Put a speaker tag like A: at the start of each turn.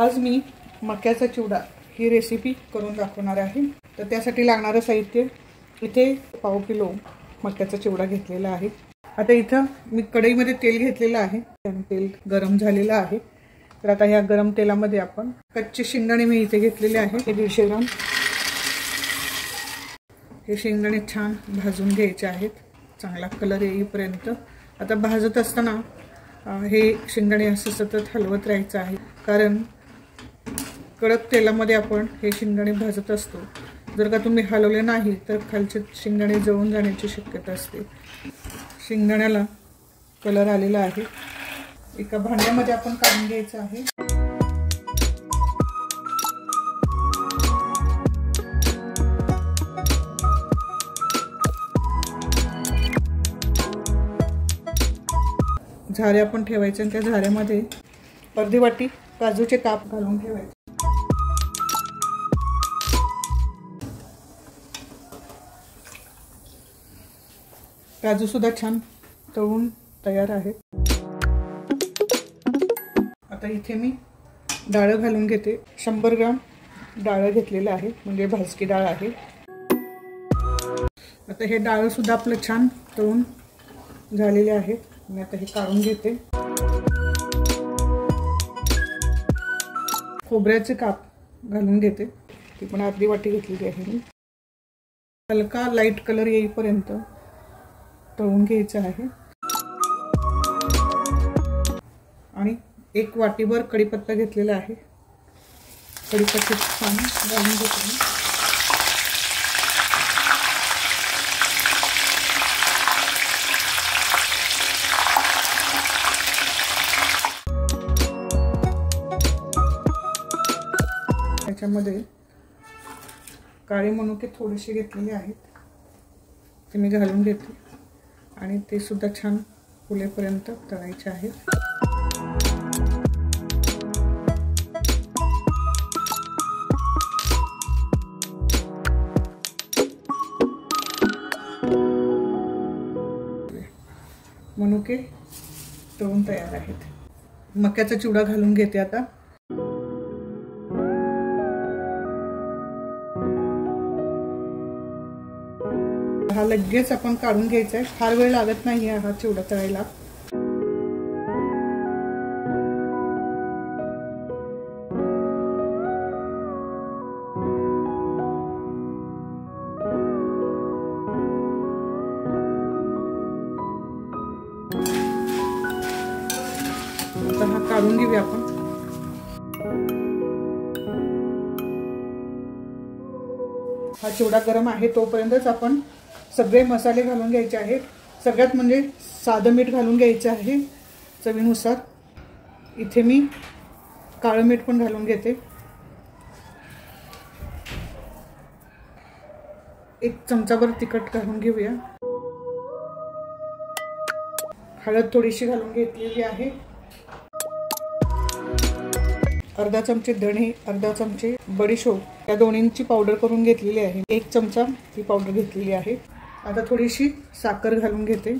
A: आज मी मक्याचा चिवडा ही रेसिपी करून दाखवणार आहे। तर त्यासाठी लागणारं साहित्य इथे पाव किलो मक्याचा चिवडा घेतलेला आहे। आता इथं मी कढईमध्ये तेल घेतलेलं आहे, तेल गरम झालेलं आहे। तर आता या गरम तेलामध्ये आपण कच्चे शेंगदाणे मी इथे घेतलेले आहे, 150 ग्राम। हे शेंगदाणे छान भाजून घ्यायचे आहेत, चांगला कलर येईपर्यंत। आता भाजत असताना हे शेंगदाणे असं सतत हलवत राहायचं आहे, कारण कडक तेलामध्ये आपण हे शेंगदाणे भाजत असतो। जर का तुम्ही हलवले नाही तर खालचे शेंगदाणे जळून जाण्याची शक्यता असते। शेंगदाण्याला कलर आलेला आहे, एका भांड्यामध्ये आपण काढून घ्यायचं आहे। झारे आपण ठेवायचे आणि त्या झाऱ्यामध्ये अर्धी वाटी काजूचे काप घालून ठेवायचे। काजू सुद्धा छान तळून तयार आहे। आता इथे मी डाळ घालून घेते, 100 ग्राम डाळ घेतलेलं आहे, म्हणजे भाजकी डाळ आहे। आता हे डाळ सुद्धा आपलं छान तळून झालेले आहे। मी आता हे काढून घेते। खोबऱ्याचे काप घालून घेते, ती पण अर्धी वाटी घेतलेली आहे मी। हलका लाईट कलर येईपर्यंत तळून घ्यायचं आहे। आणि 1 वाटीभर कढीपत्ता घेतलेला आहे, कढीपत्ता छान घालून घेते। त्याच्यामध्ये काळे मनुके थोडेसे घेतलेले आहेत, ते मी घालून घेते आणि ते सुद्धा छान फुलेपर्यंत तळायचे आहेत। मनुके तळून तयार आहेत। मक्याचा चिवडा घालून घेते आता। हा लगेच आपण काढून घ्यायचा आहे, फार वेळ लागत नाही हा चिवडा तळायला। आता हा काढून घेऊया आपण। हा चिवडा गरम आहे तोपर्यंतच आपण सगळे मसाले घालून घ्यायचे आहेत। सगळ्यात म्हणजे साधं मीठ घालून घ्यायचं आहे चवीनुसार। इथे मी काळं मीठ पण घालून घेते, 1 चमचाभर तिखट घालून घेऊया। हळद थोडीशी घालून घेतलेली आहे, अर्धा चमचे धणे, अर्धा चमचे बडीशोप, या दोन्हींची पावडर करून घेतलेली आहे। 1 चमचा ही पावडर घेतलेली आहे। आता थोडीशी साखर घालून घेते।